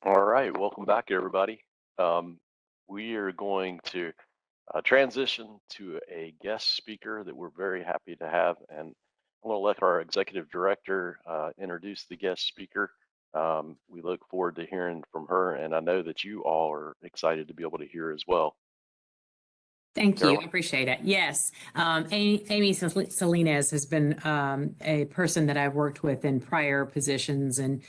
All right, welcome back, everybody. Um, we are going to transition to a guest speaker that we're very happy to have, and I'm going to let our executive director introduce the guest speaker. We look forward to hearing from her, and I know that you all are excited to be able to hear as well. Thank you. I Caroline? appreciate it. Yes. Amy Salinas has been a person that I've worked with in prior positions, and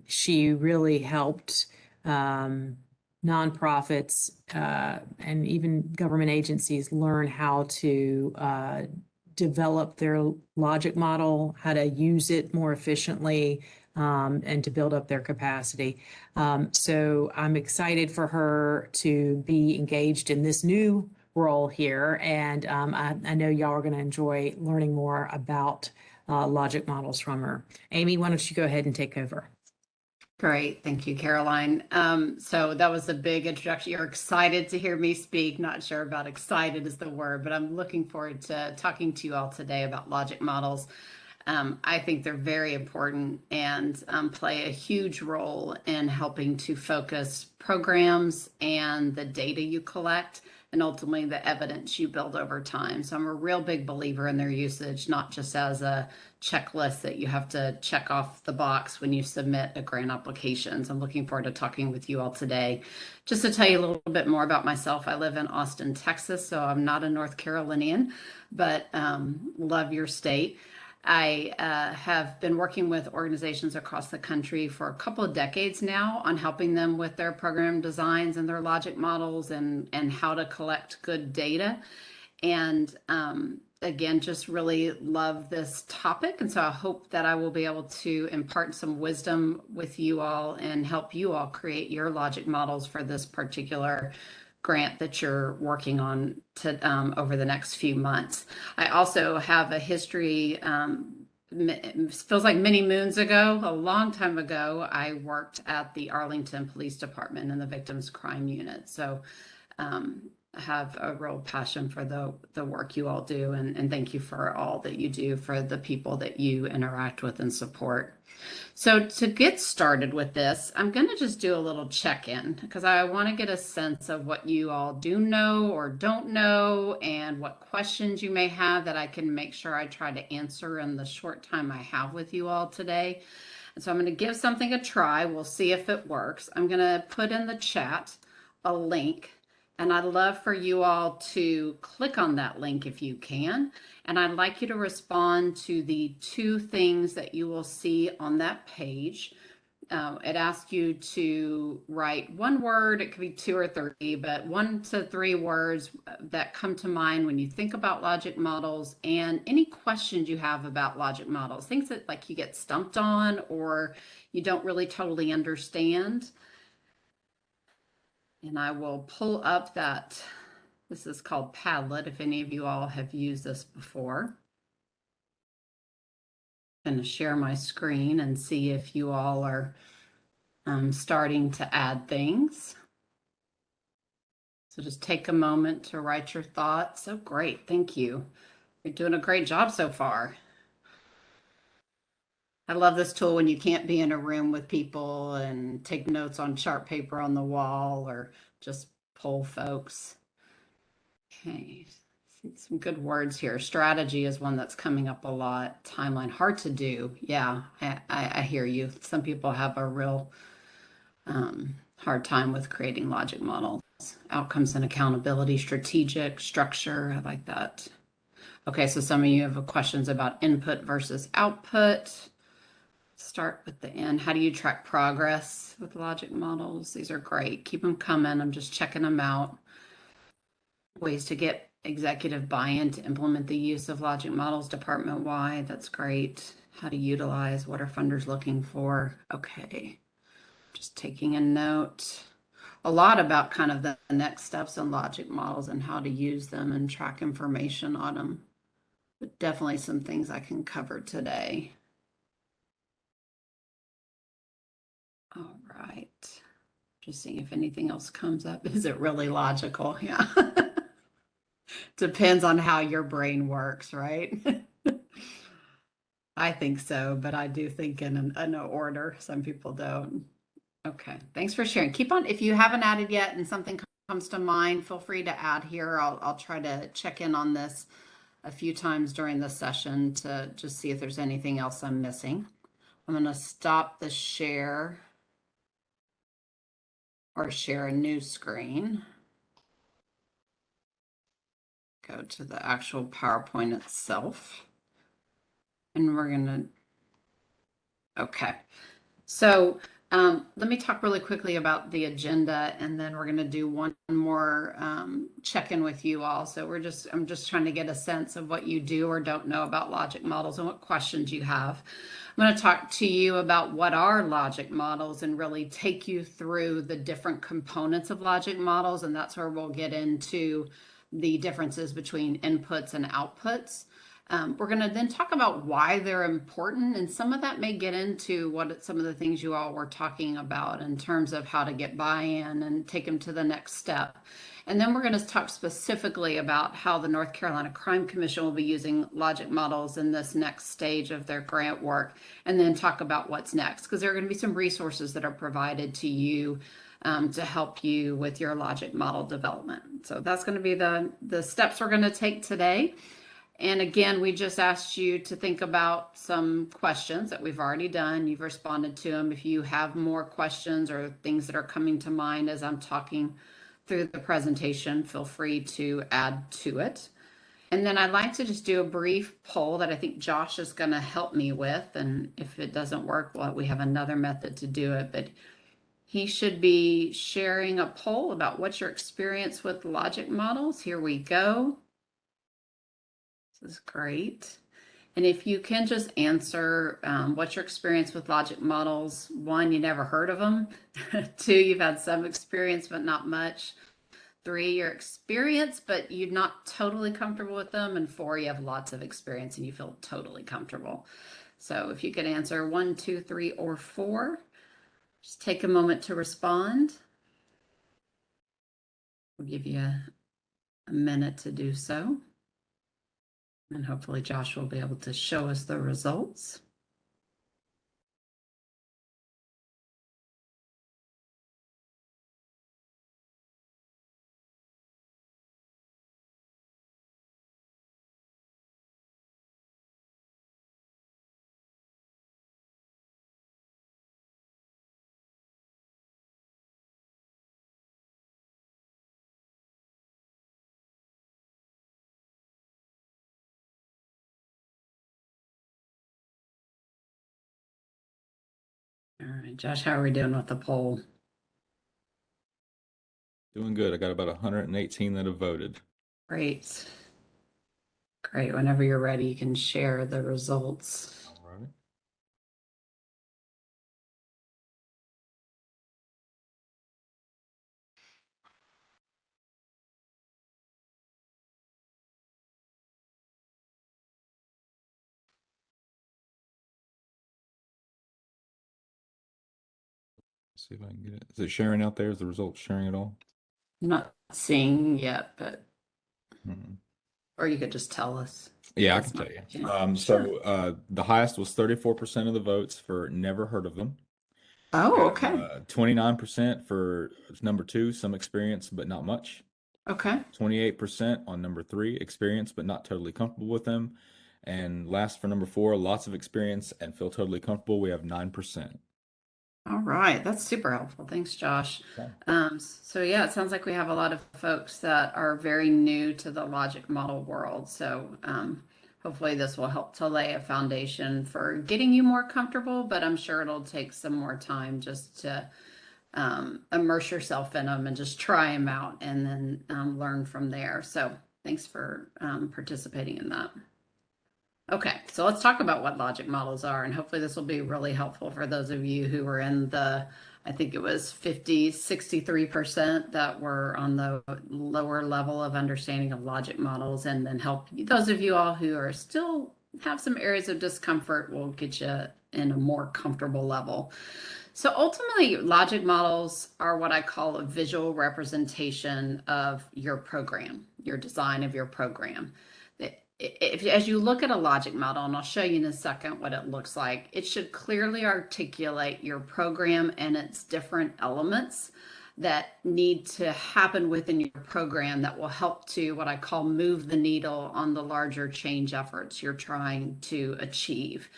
she really helped nonprofits and even government agencies learn how to develop their logic model, how to use it more efficiently, and to build up their capacity. So I'm excited for her to be engaged in this new role here. And I know y'all are going to enjoy learning more about logic models from her. Amy, why don't you go ahead and take over? Great. Thank you, Caroline. So that was a big introduction. You're excited to hear me speak. Not sure about excited is the word, but I'm looking forward to talking to you all today about logic models. I think they're very important and play a huge role in helping to focus programs and the data you collect and ultimately the evidence you build over time. So I'm a real big believer in their usage, not just as a checklist that you have to check off the box when you submit a grant application. So I'm looking forward to talking with you all today. Just to tell you a little bit more about myself, I live in Austin, Texas, so I'm not a North Carolinian, but love your state. I have been working with organizations across the country for a couple of decades now on helping them with their program designs and their logic models and how to collect good data. And again, just really love this topic. And so I hope that I will be able to impart some wisdom with you all and help you all create your logic models for this particular grant that you're working on to over the next few months. I also have a history. It feels like many moons ago, a long time ago, I worked at the Arlington Police Department in the Victims Crime Unit. So have a real passion for the work you all do, and thank you for all that you do for the people that you interact with and support. So to get started with this, I'm going to just do a little check-in because I want to get a sense of what you all do know or don't know and what questions you may have that I can make sure I try to answer in the short time I have with you all today. And so I'm going to give something a try. We'll see if it works. I'm going to put in the chat a link, and I'd love for you all to click on that link if you can. And I'd like you to respond to the two things that you will see on that page. It asks you to write one word, it could be 2 or 3, but 1 to 3 words that come to mind when you think about logic models and any questions you have about logic models, things that like you get stumped on or you don't really totally understand. And I will pull up that. This is called Padlet, if any of you all have used this before. I'm going to share my screen and see if you all are starting to add things. So just take a moment to write your thoughts. Oh, great. Thank you. You're doing a great job so far. I love this tool when you can't be in a room with people and take notes on chart paper on the wall or just poll folks. Okay, some good words here. Strategy is one that's coming up a lot. Timeline, hard to do. Yeah, I hear you. Some people have a real hard time with creating logic models. Outcomes and accountability, strategic, structure. I like that. Okay, so some of you have questions about input versus output. Start with the end. How do you track progress with logic models? These are great. Keep them coming. I'm just checking them out. Ways to get executive buy-in to implement the use of logic models department-wide. That's great. How to utilize, what are funders looking for? Okay, just taking a note. A lot about kind of the next steps in logic models and how to use them and track information on them. But definitely some things I can cover today. All right. Just seeing if anything else comes up. Is it really logical? Yeah. Depends on how your brain works, right? I think so, but I do think in an order. Some people don't. Okay, thanks for sharing. Keep on, if you haven't added yet and something comes to mind, feel free to add here. I'll try to check in on this a few times during the session to just see if there's anything else I'm missing. I'm going to stop the share or share a new screen. Go to the actual PowerPoint itself. And we're going to, okay. So let me talk really quickly about the agenda, and then we're going to do one more check-in with you all. So I'm just trying to get a sense of what you do or don't know about logic models and what questions you have. I'm going to talk to you about what are logic models and really take you through the different components of logic models, and that's where we'll get into the differences between inputs and outputs. We're going to then talk about why they're important, and some of that may get into what some of the things you all were talking about in terms of how to get buy-in and take them to the next step. And then we're going to talk specifically about how the North Carolina Crime Commission will be using logic models in this next stage of their grant work, and then talk about what's next, because there are going to be some resources that are provided to you to help you with your logic model development. So that's going to be the steps we're going to take today. And again, we just asked you to think about some questions that we've already done. You've responded to them. If you have more questions or things that are coming to mind as I'm talking through the presentation, feel free to add to it. And then I'd like to just do a brief poll that I think Josh is going to help me with. And if it doesn't work, well, we have another method to do it. But he should be sharing a poll about what's your experience with logic models. Here we go. This is great. And if you can just answer what's your experience with logic models? 1, you never heard of them. 2, you've had some experience, but not much. 3, you're experienced, but you're not totally comfortable with them. And 4, you have lots of experience and you feel totally comfortable. So if you could answer 1, 2, 3, or 4, just take a moment to respond. We'll give you a minute to do so. And hopefully Josh will be able to show us the results. All right, Josh, how are we doing with the poll? Doing good. I got about 118 that have voted. Great. Great. Whenever you're ready, you can share the results. All right. Let's see if I can get it. Is it sharing out there? Is the results sharing at all? I'm not seeing yet, but Hmm. or you could just tell us. Yeah, I That's can tell you. yeah. Sure. The highest was 34% of the votes for never heard of them. Oh, okay. 29% for number 2, some experience but not much. Okay. 28% on number 3, experience but not totally comfortable with them. And last for number 4, lots of experience and feel totally comfortable. We have 9%. All right. That's super helpful. Thanks, Josh. Okay. So yeah, it sounds like we have a lot of folks that are very new to the logic model world. So hopefully this will help to lay a foundation for getting you more comfortable, but I'm sure it'll take some more time just to immerse yourself in them and just try them out and then learn from there. So thanks for participating in that. Okay, so let's talk about what logic models are, and hopefully this will be really helpful for those of you who were in the, I think it was 63% that were on the lower level of understanding of logic models, and then help those of you all who are still have some areas of discomfort will get you in a more comfortable level. So ultimately, logic models are what I call a visual representation of your program, your design of your program. as you look at a logic model, and I'll show you in a second what it looks like, it should clearly articulate your program and its different elements that need to happen within your program that will help to what I call move the needle on the larger change efforts you're trying to achieve.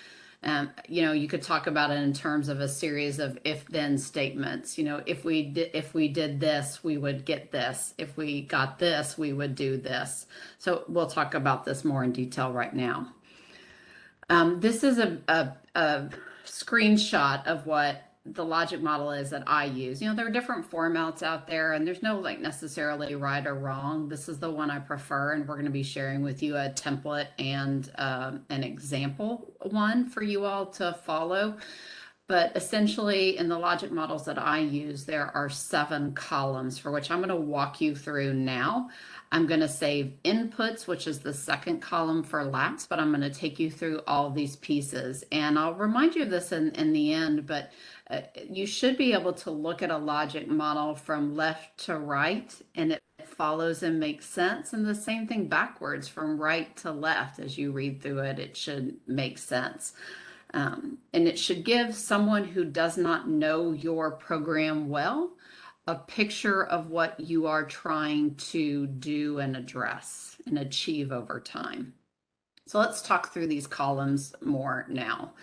You could talk about it in terms of a series of if-then statements. If we did this, we would get this. If we got this, we would do this. So we'll talk about this more in detail right now. This is a screenshot of what the logic model is that I use. There are different formats out there, and there's no necessarily right or wrong. This is the one I prefer, and we're going to be sharing with you a template and an example one for you all to follow. But essentially, in the logic models that I use, there are 7 columns for which I'm going to walk you through now. I'm going to save inputs, which is the second column for last, but I'm going to take you through all these pieces. And I'll remind you of this in the end, but you should be able to look at a logic model from left to right, and it follows and makes sense. And the same thing backwards, from right to left. As you read through it, it should make sense. And it should give someone who does not know your program well a picture of what you are trying to do and address and achieve over time. So let's talk through these columns more now.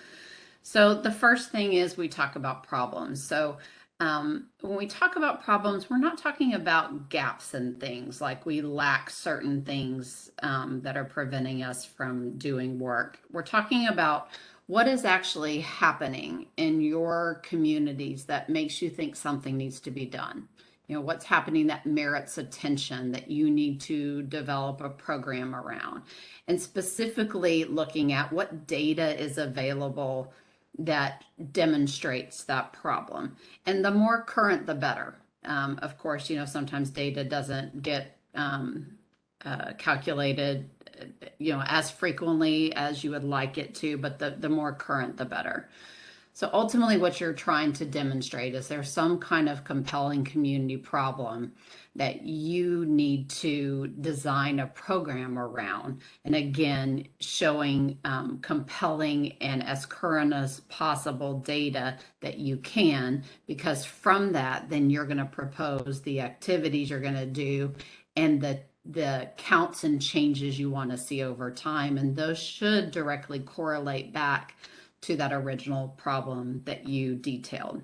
So the first thing is we talk about problems. So when we talk about problems, we're not talking about gaps in things, like we lack certain things that are preventing us from doing work. We're talking about what is actually happening in your communities that makes you think something needs to be done. What's happening that merits attention that you need to develop a program around, and specifically looking at what data is available that demonstrates that problem. And the more current, the better. Of course, sometimes data doesn't get calculated as frequently as you would like it to, but the more current, the better. So ultimately what you're trying to demonstrate is there's some kind of compelling community problem that you need to design a program around. And again, showing compelling and as current as possible data that you can, because from that, then you're going to propose the activities you're going to do and the counts and changes you want to see over time. And those should directly correlate back to that original problem that you detailed.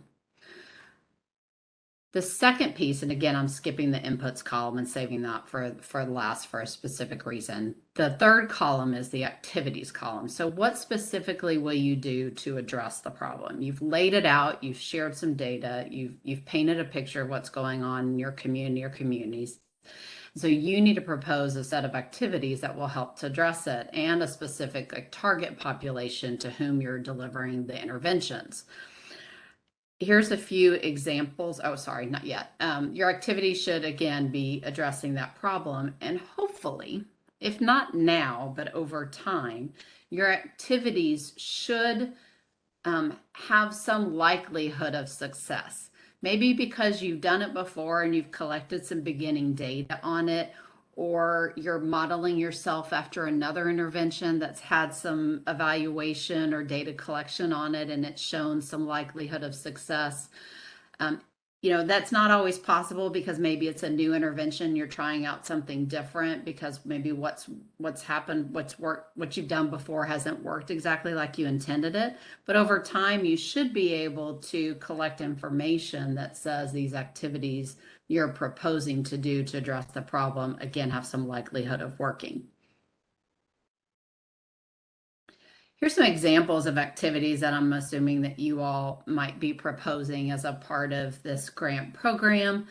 The second piece, and again, I'm skipping the inputs column and saving that for last for a specific reason. The third column is the activities column. So what specifically will you do to address the problem? You've laid it out, you've shared some data, you've painted a picture of what's going on in your community or communities. So you need to propose a set of activities that will help to address it, and a specific target population to whom you're delivering the interventions. Here's a few examples. Oh, sorry, not yet. Your activity should, again, be addressing that problem. And hopefully, if not now, but over time, your activities should have some likelihood of success. Maybe because you've done it before and you've collected some beginning data on it, or you're modeling yourself after another intervention that's had some evaluation or data collection on it and it's shown some likelihood of success. That's not always possible, because maybe it's a new intervention, you're trying out something different, because maybe what's happened, what you've done before hasn't worked exactly like you intended it. But over time, you should be able to collect information that says these activities you're proposing to do to address the problem, again, have some likelihood of working. Here's some examples of activities that I'm assuming that you all might be proposing as a part of this grant program,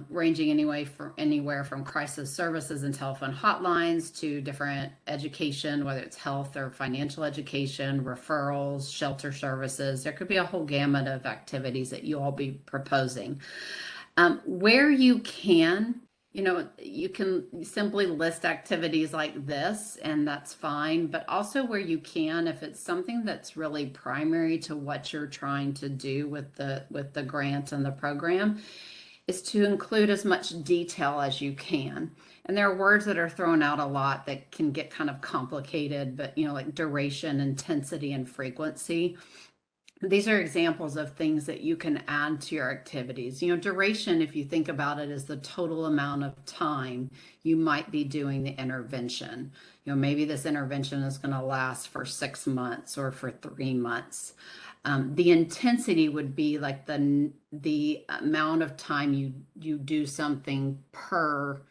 ranging anywhere from crisis services and telephone hotlines to different education, whether it's health or financial education, referrals, shelter services. There could be a whole gamut of activities that you all be proposing. Where you can, you can simply list activities like this, and that's fine. But also where you can, if it's something that's really primary to what you're trying to do with the grant and the program, is to include as much detail as you can. And there are words that are thrown out a lot that can get kind of complicated, but like duration, intensity, and frequency. These are examples of things that you can add to your activities. Duration, if you think about it, is the total amount of time you might be doing the intervention. Maybe this intervention is going to last for 6 months or for 3 months. The intensity would be like the amount of time you do something per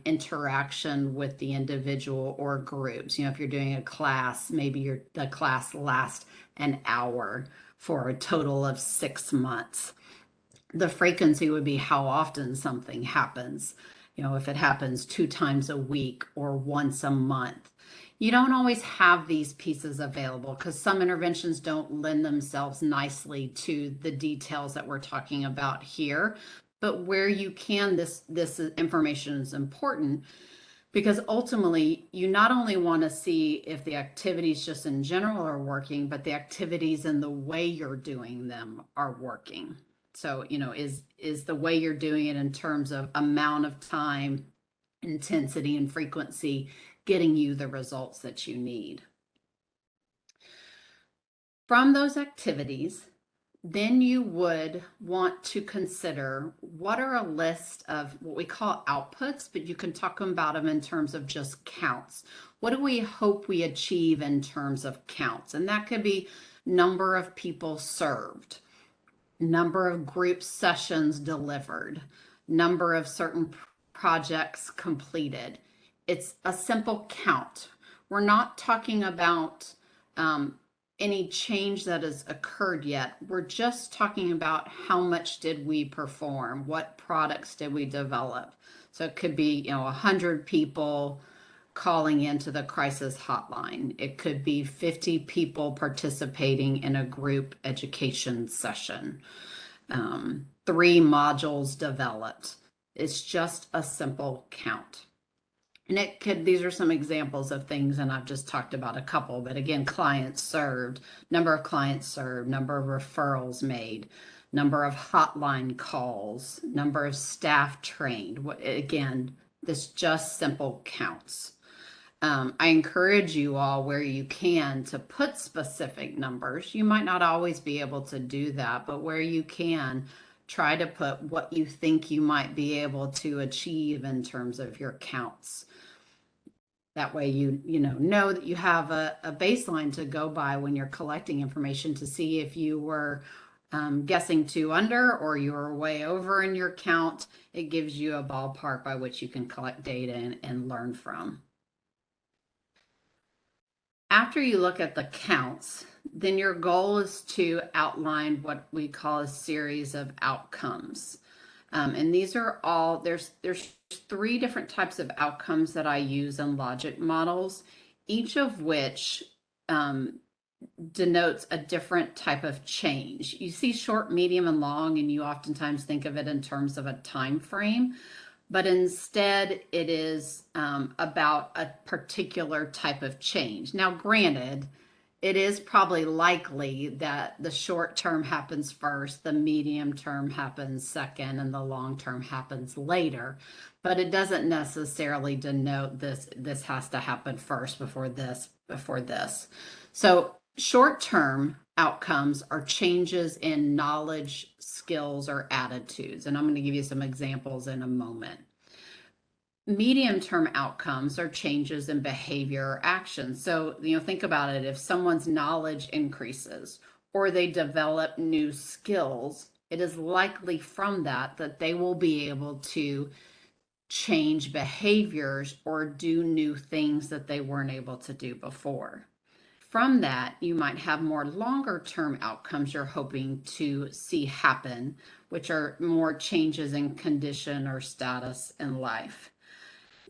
interaction with the individual or groups. If you're doing a class, maybe the class lasts an hour for a total of 6 months. The frequency would be how often something happens. If it happens 2 times a week or once a month. You don't always have these pieces available because some interventions don't lend themselves nicely to the details that we're talking about here. But where you can, this information is important because ultimately you not only want to see if the activities just in general are working, but the activities and the way you're doing them are working. So, is the way you're doing it in terms of amount of time, intensity, and frequency getting you the results that you need. From those activities, then you would want to consider what are a list of what we call outputs, but you can talk about them in terms of just counts. What do we hope we achieve in terms of counts? And that could be number of people served, number of group sessions delivered, number of certain projects completed. It's a simple count. We're not talking about any change that has occurred yet. We're just talking about how much did we perform? What products did we develop? So it could be, 100 people calling into the crisis hotline. It could be 50 people participating in a group education session. 3 modules developed. It's just a simple count. And these are some examples of things, and I've just talked about a couple, but again, clients served, number of clients served, number of referrals made, number of hotline calls, number of staff trained. Again, this just simple counts. I encourage you all where you can to put specific numbers. You might not always be able to do that, but where you can, try to put what you think you might be able to achieve in terms of your counts. That way you know that you have a baseline to go by when you're collecting information to see if you were guessing too under or you were way over in your count. It gives you a ballpark by which you can collect data and learn from. After you look at the counts, then your goal is to outline what we call a series of outcomes. And these are all, there's 3 different types of outcomes that I use in logic models, each of which denotes a different type of change. You see short, medium, and long, and you oftentimes think of it in terms of a time frame, but instead it is about a particular type of change. Now, granted, it is probably likely that the short term happens first, the medium term happens second, and the long term happens later. But it doesn't necessarily denote this has to happen first before this. So short term outcomes are changes in knowledge, skills, or attitudes. And I'm going to give you some examples in a moment. Medium-term outcomes are changes in behavior or action. So, think about it. If someone's knowledge increases or they develop new skills, it is likely from that they will be able to change behaviors or do new things that they weren't able to do before. From that, you might have more longer-term outcomes you're hoping to see happen, which are more changes in condition or status in life.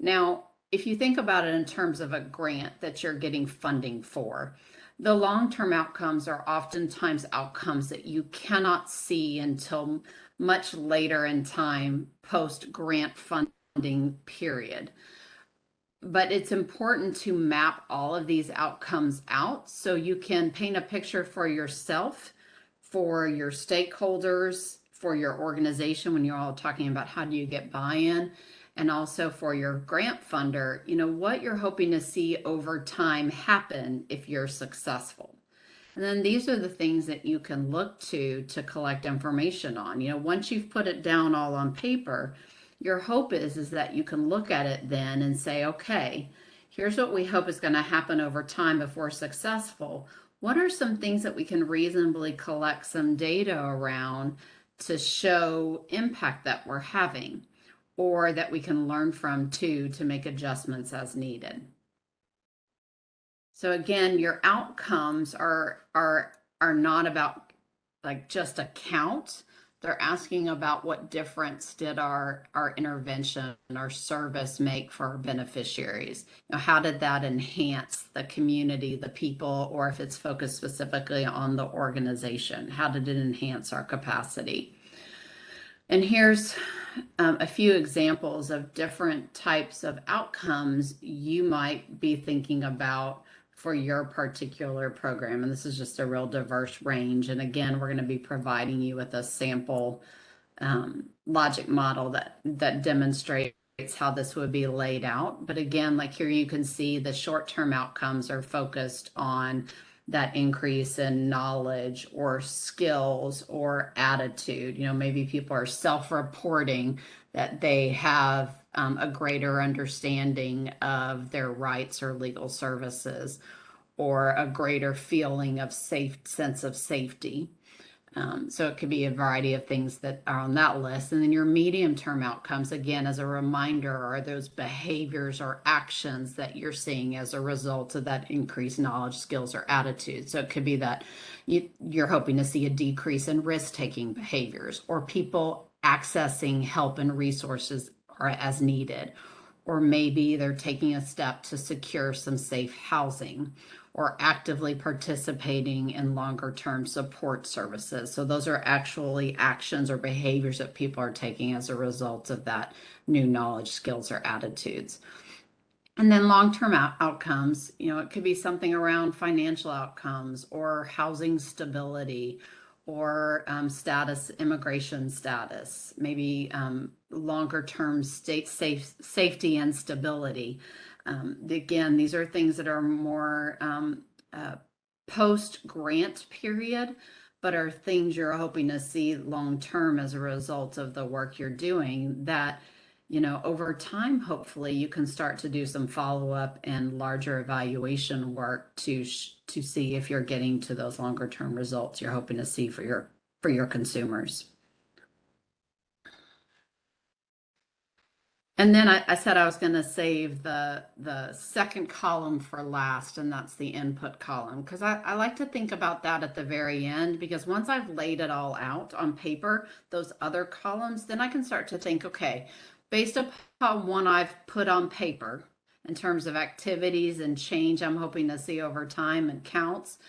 Now, if you think about it in terms of a grant that you're getting funding for, the long-term outcomes are oftentimes outcomes that you cannot see until much later in time post-grant funding period. But it's important to map all of these outcomes out so you can paint a picture for yourself, for your stakeholders, for your organization when you're all talking about how do you get buy-in, and also for your grant funder, what you're hoping to see over time happen if you're successful. And then these are the things that you can look to collect information on. Once you've put it down all on paper, your hope is that you can look at it then and say, okay, here's what we hope is going to happen over time if we're successful. What are some things that we can reasonably collect some data around to show impact that we're having, or that we can learn from too to make adjustments as needed? So again, your outcomes are not about like just a count. They're asking about what difference did our intervention, our service make for our beneficiaries? How did that enhance the community, the people, or if it's focused specifically on the organization, how did it enhance our capacity? And here's a few examples of different types of outcomes you might be thinking about for your particular program. And this is just a real diverse range. And again, we're going to be providing you with a sample logic model that demonstrates how this would be laid out. But again, like here you can see the short-term outcomes are focused on that increase in knowledge or skills or attitude. Maybe people are self-reporting that they have a greater understanding of their rights or legal services, or a greater feeling of sense of safety. So it could be a variety of things that are on that list. And then your medium-term outcomes, again, as a reminder, are those behaviors or actions that you're seeing as a result of that increased knowledge, skills, or attitude. So it could be that you're hoping to see a decrease in risk-taking behaviors, or people accessing help and resources as needed, or maybe they're taking a step to secure some safe housing, or actively participating in longer-term support services. So those are actually actions or behaviors that people are taking as a result of that new knowledge, skills, or attitudes. And then long-term outcomes, it could be something around financial outcomes, or housing stability, or immigration status, maybe longer-term safety and stability. Again, these are things that are more post-grant period, but are things you're hoping to see long-term as a result of the work you're doing, that over time, hopefully you can start to do some follow-up and larger evaluation work to see if you're getting to those longer-term results you're hoping to see for your consumers. And then I said I was going to save the second column for last, and that's the input column, because I like to think about that at the very end, because once I've laid it all out on paper, those other columns, then I can start to think, okay, based upon what I've put on paper in terms of activities and change I'm hoping to see over time and counts,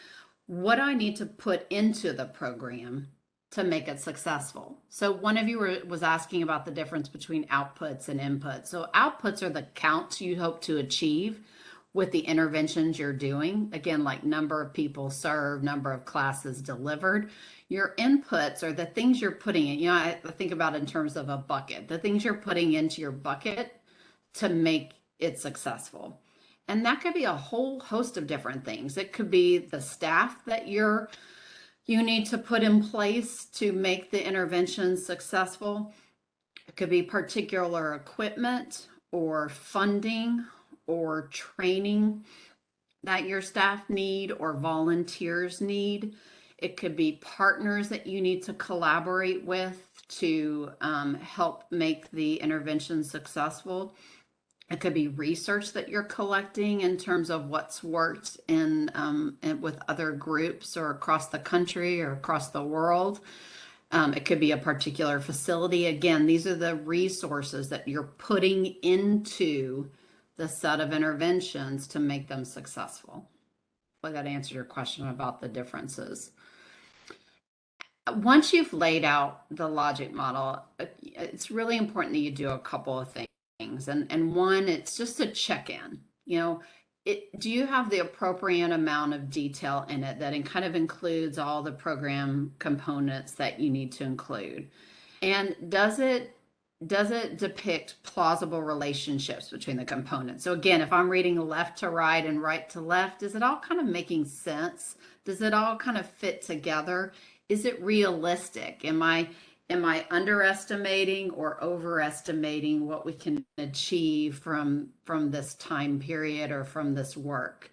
what do I need to put into the program to make it successful? So one of you was asking about the difference between outputs and inputs. So outputs are the counts you hope to achieve with the interventions you're doing. Again, like number of people served, number of classes delivered. Your inputs are the things you're putting in. I think about it in terms of a bucket, the things you're putting into your bucket to make it successful. And that could be a whole host of different things. It could be the staff that you need to put in place to make the intervention successful. It could be particular equipment or funding or training that your staff need or volunteers need. It could be partners that you need to collaborate with to help make the intervention successful. It could be research that you're collecting in terms of what's worked in with other groups or across the country or across the world. It could be a particular facility. Again, these are the resources that you're putting into the set of interventions to make them successful. Well, that answered your question about the differences. Once you've laid out the logic model, it's really important that you do a couple of things. And one, it's just a check-in. do you have the appropriate amount of detail in it that kind of includes all the program components that you need to include? And does it depict plausible relationships between the components? So again, if I'm reading left to right and right to left, is it all kind of making sense? Does it all kind of fit together? Is it realistic? Am I underestimating or overestimating what we can achieve from this time period or from this work?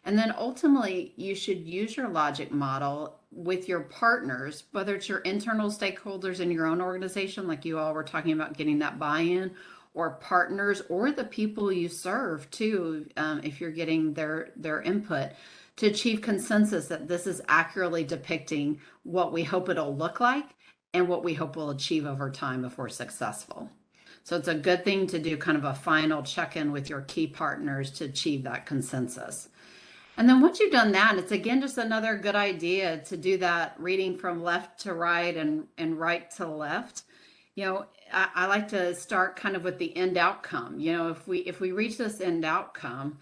And then ultimately, you should use your logic model with your partners, whether it's your internal stakeholders in your own organization, like you all were talking about getting that buy-in, or partners, or the people you serve too, if you're getting their input, to achieve consensus that this is accurately depicting what we hope it'll look like and what we hope we'll achieve over time if we're successful. So it's a good thing to do kind of a final check-in with your key partners to achieve that consensus. And then once you've done that, it's again just another good idea to do that reading from left to right and right to left. I like to start kind of with the end outcome. If we reach this end outcome,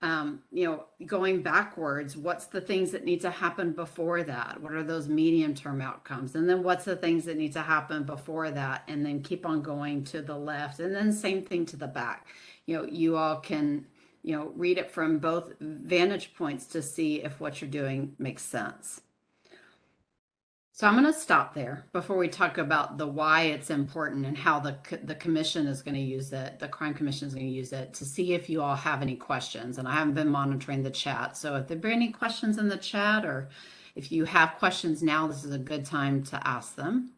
going backwards, what's the things that need to happen before that? What are those medium-term outcomes? And then what's the things that need to happen before that? And then keep on going to the left. And then same thing to the back. You all can read it from both vantage points to see if what you're doing makes sense. So I'm going to stop there before we talk about the why it's important and how the commission is going to use it, the crime commission is going to use it, to see if you all have any questions. And I haven't been monitoring the chat. So if there are any questions in the chat, or if you have questions now, this is a good time to ask them.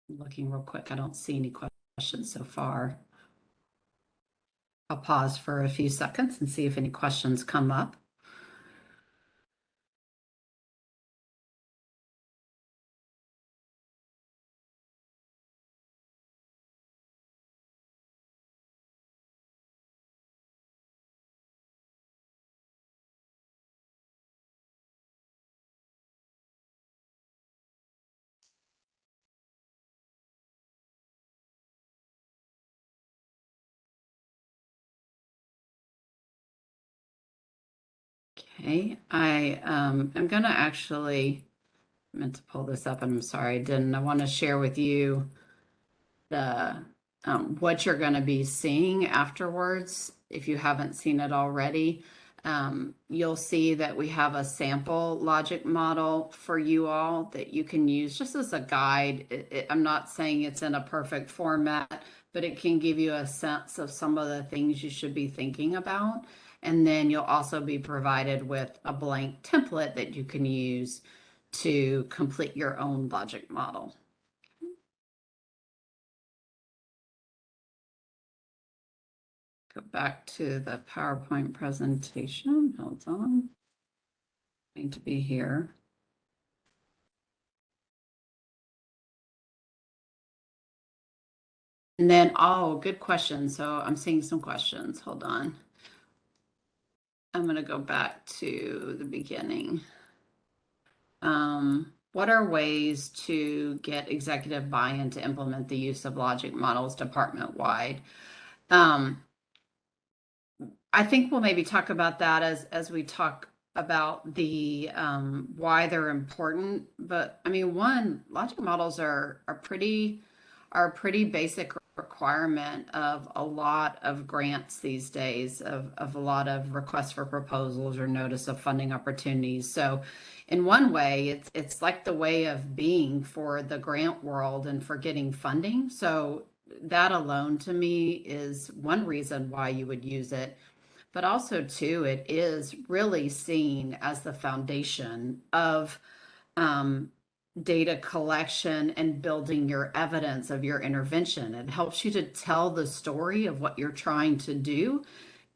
I'm looking real quick. I don't see any questions so far. I'll pause for a few seconds and see if any questions come up. Okay, I am going to actually, I meant to pull this up and I'm sorry I didn't. I want to share with you the what you're going to be seeing afterwards. If you haven't seen it already, you'll see that we have a sample logic model for you all that you can use just as a guide. I'm not saying it's in a perfect format, but it can give you a sense of some of the things you should be thinking about. And then you'll also be provided with a blank template that you can use to complete your own logic model. Go back to the PowerPoint presentation. Hold on. Need to be here. And then, oh, good question. So I'm seeing some questions. Hold on. I'm going to go back to the beginning. What are ways to get executive buy-in to implement the use of logic models department-wide? I think we'll maybe talk about that as we talk about the why they're important. But I mean, one, logic models are a pretty basic requirement of a lot of grants these days, of a lot of requests for proposals or notice of funding opportunities. So in one way, it's like the way of being for the grant world and for getting funding. So that alone to me is one reason why you would use it. But also too, it is really seen as the foundation of data collection and building your evidence of your intervention. It helps you to tell the story of what you're trying to do,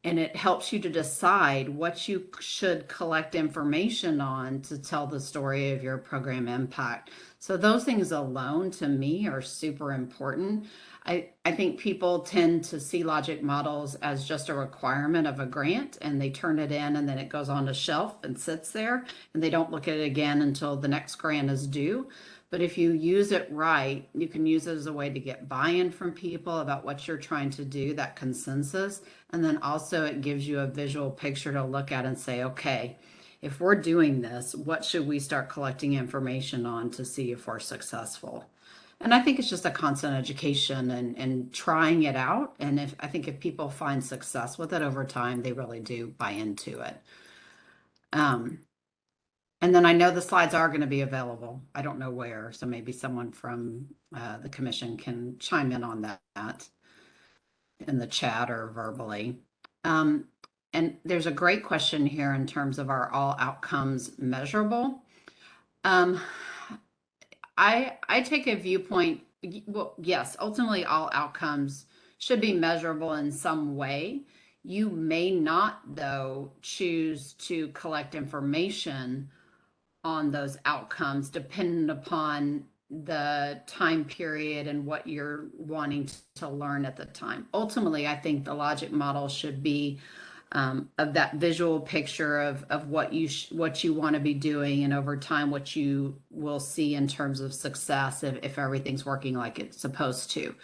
and it helps you to decide what you should collect information on to tell the story of your program impact. So those things alone to me are super important. I think people tend to see logic models as just a requirement of a grant, and they turn it in and then it goes on a shelf and sits there, and they don't look at it again until the next grant is due. But if you use it right, you can use it as a way to get buy-in from people about what you're trying to do, that consensus. And then also it gives you a visual picture to look at and say, okay, if we're doing this, what should we start collecting information on to see if we're successful? And I think it's just a constant education and trying it out. And I think if people find success with it over time, they really do buy into it. And then I know the slides are going to be available. I don't know where, so maybe someone from the commission can chime in on that in the chat or verbally. And there's a great question here in terms of are all outcomes measurable? I take a viewpoint, well, yes, ultimately all outcomes should be measurable in some way. You may not, though, choose to collect information on those outcomes depending upon the time period and what you're wanting to learn at the time. Ultimately, I think the logic model should be of that visual picture of what you want to be doing, and over time what you will see in terms of success if everything's working like it's supposed to.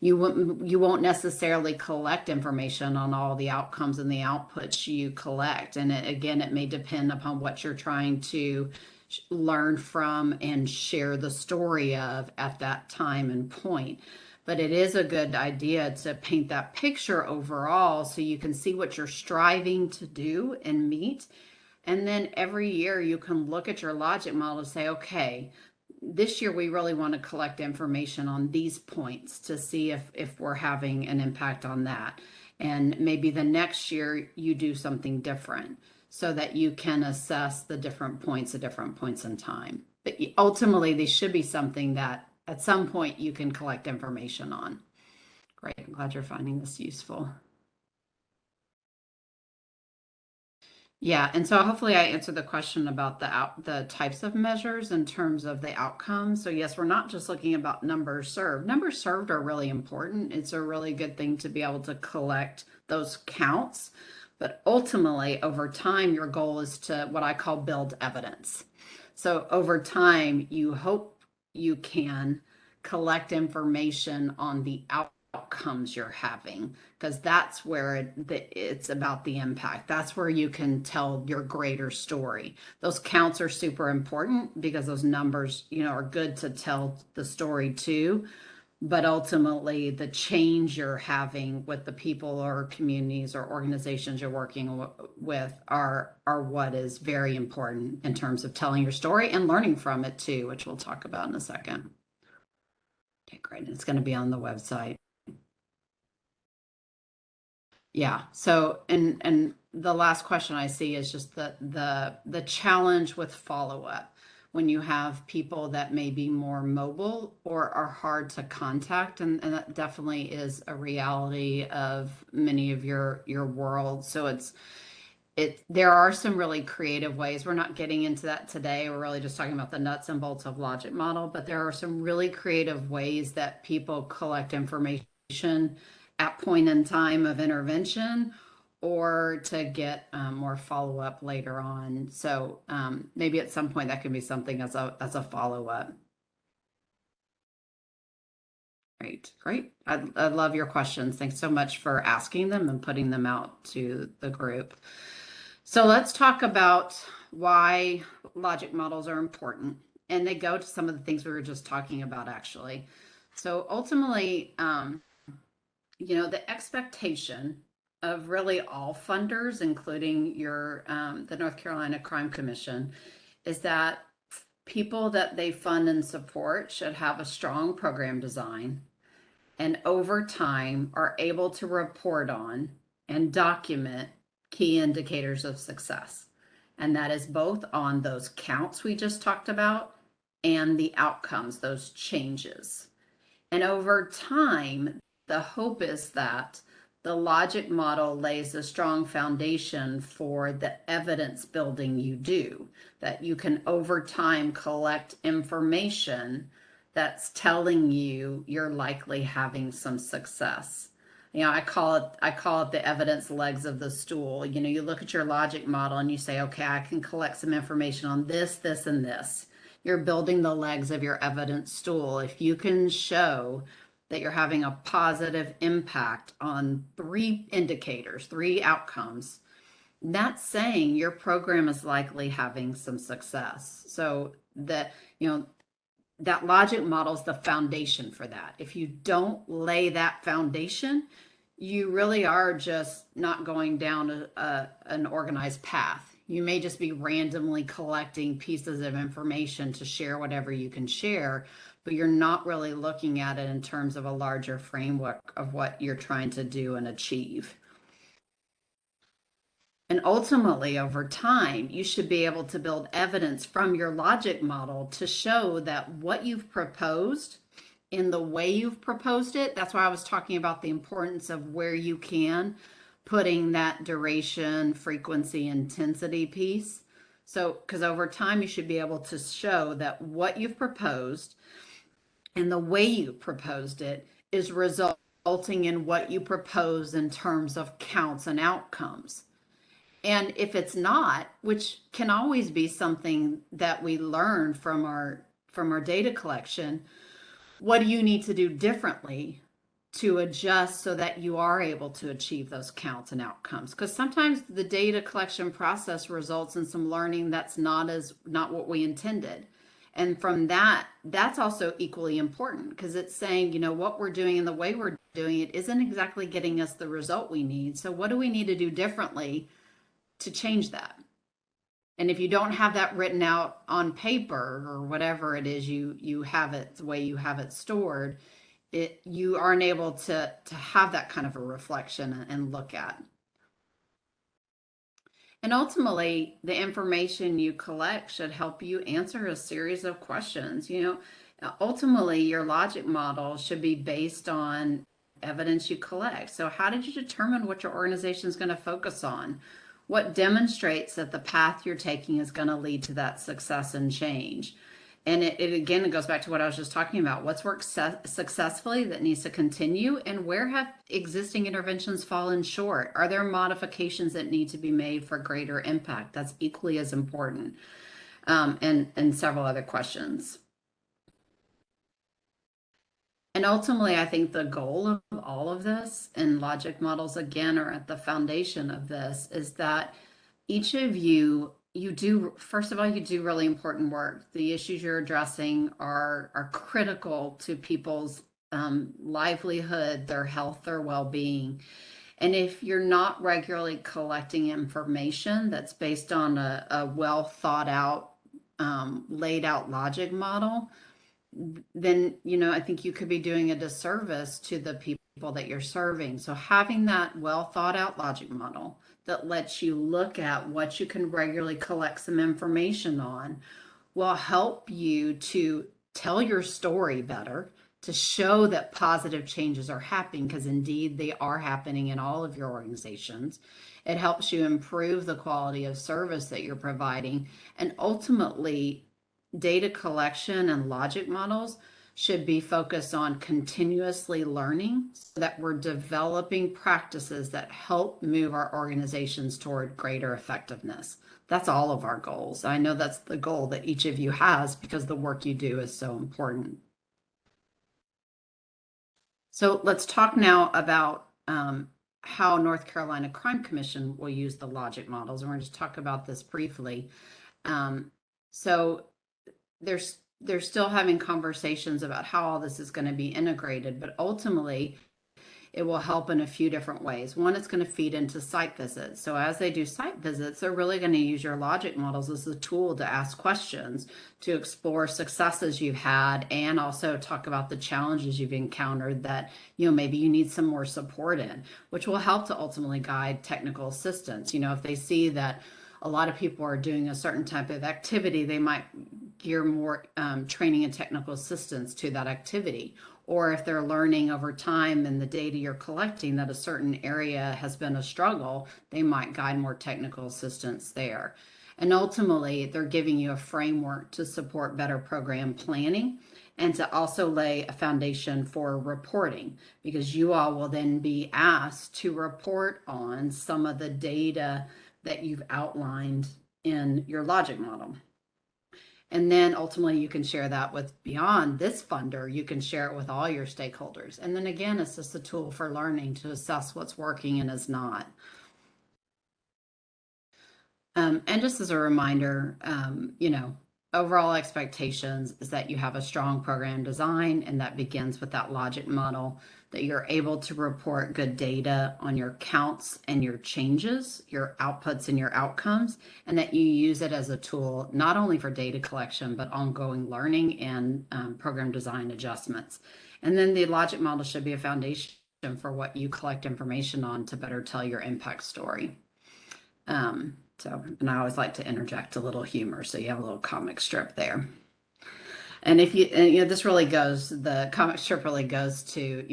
You won't necessarily collect information on all the outcomes and the outputs you collect, and again, it may depend upon what you're trying to learn from and share the story of at that time and point. But it is a good idea to paint that picture overall so you can see what you're striving to do and meet. And then every year you can look at your logic model and say, okay, this year we really want to collect information on these points to see if we're having an impact on that. And maybe the next year you do something different so that you can assess the different points at different points in time. But ultimately, they should be something that at some point you can collect information on. Great, I'm glad you're finding this useful. Yeah, and so hopefully I answered the question about the types of measures in terms of the outcomes. So yes, we're not just looking about numbers served. Numbers served are really important. It's a really good thing to be able to collect those counts. But ultimately, over time, your goal is to what I call build evidence. So over time, you hope you can collect information on the outcomes you're having, because that's where it's about the impact. That's where you can tell your greater story. Those counts are super important because those numbers, are good to tell the story too. But ultimately, the change you're having with the people or communities or organizations you're working with are what is very important in terms of telling your story and learning from it too, which we'll talk about in a second. Okay, great. It's going to be on the website. Yeah. So, and the last question I see is just the challenge with follow-up when you have people that may be more mobile or are hard to contact, and that definitely is a reality of many of your world. So there are some really creative ways. We're not getting into that today. We're really just talking about the nuts and bolts of logic model, but there are some really creative ways that people collect information at point in time of intervention or to get more follow-up later on. So maybe at some point that can be something as a follow-up. Great. I love your questions. Thanks so much for asking them and putting them out to the group. So let's talk about why logic models are important. And they go to some of the things we were just talking about, actually. So ultimately, the expectation of really all funders, including the North Carolina Crime Commission, is that people that they fund and support should have a strong program design and over time are able to report on and document key indicators of success. And that is both on those counts we just talked about and the outcomes, those changes. And over time, the hope is that the logic model lays a strong foundation for the evidence building you do, that you can over time collect information that's telling you you're likely having some success. I call it the evidence legs of the stool. You look at your logic model and you say, okay, I can collect some information on this, this, and this. you're building the legs of your evidence stool. If you can show that you're having a positive impact on 3 indicators, 3 outcomes, that's saying your program is likely having some success. So that, that logic model is the foundation for that. If you don't lay that foundation, you really are just not going down an organized path. You may just be randomly collecting pieces of information to share whatever you can share, but you're not really looking at it in terms of a larger framework of what you're trying to do and achieve. And ultimately, over time, you should be able to build evidence from your logic model to show that what you've proposed in the way you've proposed it, that's why I was talking about the importance of where you can putting that duration, frequency, intensity piece. So, because over time, you should be able to show that what you've proposed and the way you proposed it is resulting in what you propose in terms of counts and outcomes. And if it's not, which can always be something that we learn from our data collection, what do you need to do differently to adjust so that you are able to achieve those counts and outcomes? Because sometimes the data collection process results in some learning that's not what we intended. And from that's also equally important, because it's saying, what we're doing and the way we're doing it isn't exactly getting us the result we need. So what do we need to do differently to change that? And if you don't have that written out on paper or whatever it is you have it the way you have it stored, you aren't able to have that kind of a reflection and look at. And ultimately, the information you collect should help you answer a series of questions. Ultimately, your logic model should be based on evidence you collect. So how did you determine what your organization is going to focus on? What demonstrates that the path you're taking is going to lead to that success and change? And it goes back to what I was just talking about. What's worked successfully that needs to continue, and where have existing interventions fallen short? Are there modifications that need to be made for greater impact? That's equally as important. And several other questions. And ultimately, I think the goal of all of this, and logic models again are at the foundation of this, is that each of you do, first of all, you do really important work. The issues you're addressing are critical to people's livelihood, their health, their well-being. And if you're not regularly collecting information that's based on a well thought out, laid out logic model, then I think you could be doing a disservice to the people that you're serving. So having that well thought out logic model that lets you look at what you can regularly collect some information on will help you to tell your story better, to show that positive changes are happening, because indeed they are happening in all of your organizations. It helps you improve the quality of service that you're providing, and ultimately data collection and logic models should be focused on continuously learning so that we're developing practices that help move our organizations toward greater effectiveness. That's all of our goals. I know that's the goal that each of you has, because the work you do is so important. So let's talk now about how North Carolina Crime Commission will use the logic models. And we're going to talk about this briefly. So they're still having conversations about how all this is going to be integrated, but ultimately it will help in a few different ways. One, it's going to feed into site visits. So as they do site visits, they're really going to use your logic models as a tool to ask questions, to explore successes you've had, and also talk about the challenges you've encountered that maybe you need some more support in, which will help to ultimately guide technical assistance. If they see that a lot of people are doing a certain type of activity, they might gear more training and technical assistance to that activity. Or if they're learning over time and the data you're collecting that a certain area has been a struggle, they might guide more technical assistance there. And ultimately, they're giving you a framework to support better program planning and to also lay a foundation for reporting, because you all will then be asked to report on some of the data that you've outlined in your logic model. And then ultimately you can share that with beyond this funder, you can share it with all your stakeholders. And then again, it's just a tool for learning to assess what's working and is not. And just as a reminder, overall expectations is that you have a strong program design, and that begins with that logic model, that you're able to report good data on your counts and your changes, your outputs and your outcomes, and that you use it as a tool, not only for data collection, but ongoing learning and program design adjustments. And then the logic model should be a foundation for what you collect information on to better tell your impact story. And I always like to interject a little humor, so you have a little comic strip there. And this really goes, the comic strip really goes to,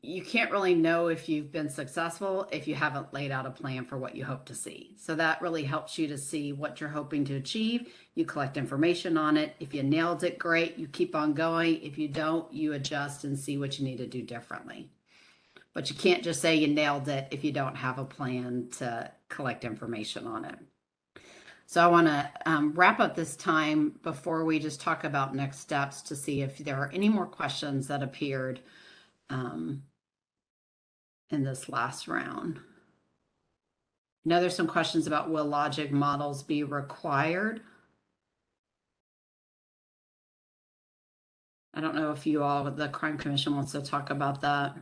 you can't really know if you've been successful if you haven't laid out a plan for what you hope to see. So that really helps you to see what you're hoping to achieve. You collect information on it. If you nailed it, great, you keep on going. If you don't, you adjust and see what you need to do differently. But you can't just say you nailed it if you don't have a plan to collect information on it. So I want to wrap up this time before we just talk about next steps to see if there are any more questions that appeared in this last round. I know there's some questions about will logic models be required? I don't know if you all, the Crime Commission, wants to talk about that.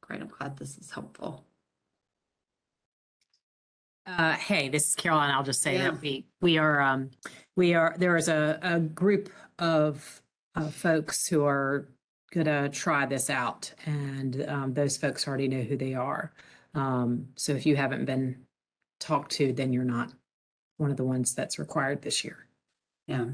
Great, I'm glad this is helpful. Hey, this is Caroline. I'll just say Yeah. that there is a group of folks who are gonna try this out, and those folks already know who they are. So if you haven't been talked to, then you're not one of the ones that's required this year. Yeah.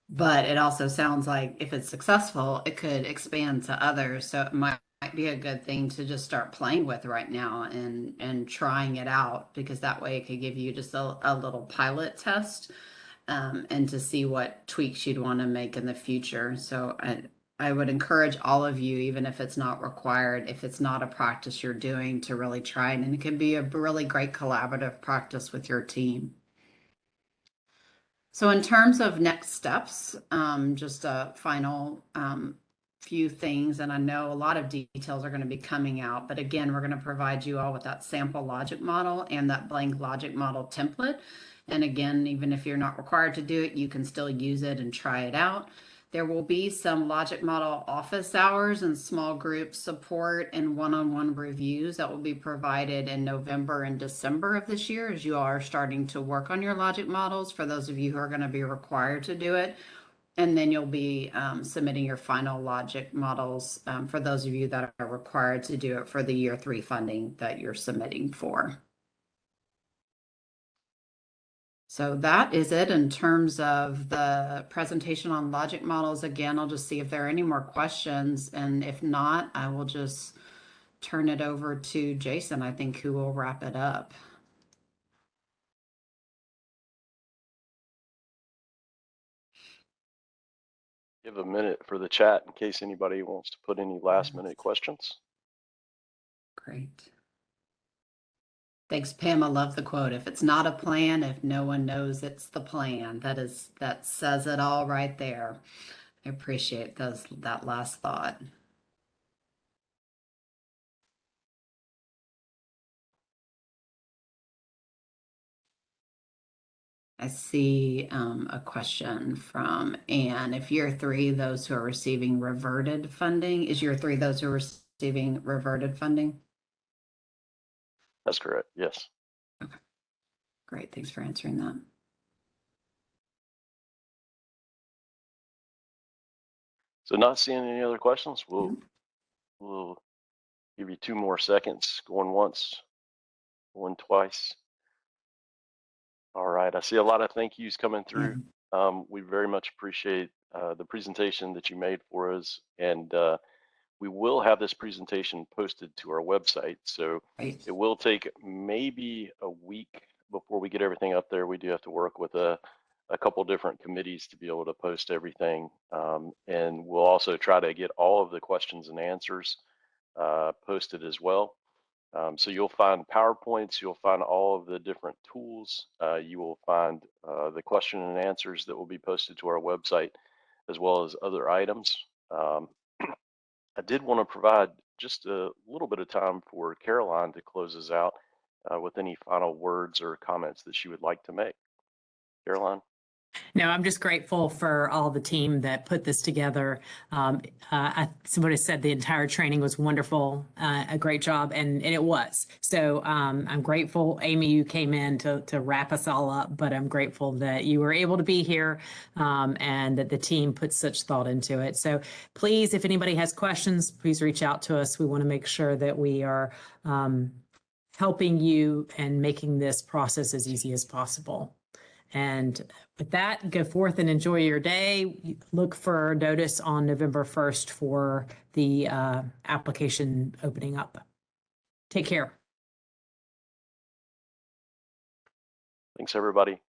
But it also sounds like if it's successful, it could expand to others. So it might be a good thing to just start playing with right now and trying it out, because that way it could give you just a little pilot test and to see what tweaks you'd want to make in the future. So I would encourage all of you, even if it's not required, if it's not a practice you're doing, to really try it. And it can be a really great collaborative practice with your team. So in terms of next steps, just a final few things, and I know a lot of details are going to be coming out, but again, we're going to provide you all with that sample logic model and that blank logic model template. And again, even if you're not required to do it, you can still use it and try it out. There will be some logic model office hours and small group support and one-on-one reviews that will be provided in November and December of this year, as you are starting to work on your logic models, for those of you who are going to be required to do it. And then you'll be submitting your final logic models for those of you that are required to do it for the year 3 funding that you're submitting for. So that is it in terms of the presentation on logic models. Again, I'll just see if there are any more questions. And if not, I will just turn it over to Jason, I think, who will wrap it up. Give a minute for the chat in case anybody wants to put any last minute questions. Great. Thanks, Pam. I love the quote. If it's not a plan, if no one knows it's the plan, that says it all right there. I appreciate that last thought. I see a question from Anne. If year 3, those who are receiving reverted funding, is year 3 those who are receiving reverted funding? That's correct. Yes. Okay. Great. Thanks for answering that. So not seeing any other questions, we'll give you 2 more seconds. Going once, going twice. All right. I see a lot of thank yous coming through. We very much appreciate the presentation that you made for us, and we will have this presentation posted to our website. So Right. it will take maybe a week before we get everything up there. We do have to work with a couple different committees to be able to post everything. And we'll also try to get all of the questions and answers posted as well. So you'll find PowerPoints, you'll find all of the different tools, you will find the question and answers that will be posted to our website, as well as other items. I did want to provide just a little bit of time for Caroline to close us out with any final words or comments that she would like to make. Caroline? No, I'm just grateful for all the team that put this together. Somebody said the entire training was wonderful, a great job, and it was. So I'm grateful, Amy, you came in to wrap us all up, but I'm grateful that you were able to be here and that the team put such thought into it. So please, if anybody has questions, please reach out to us. We want to make sure that we are helping you and making this process as easy as possible. And with that, go forth and enjoy your day. Look for notice on November 1st for the application opening up. Take care. Thanks, everybody.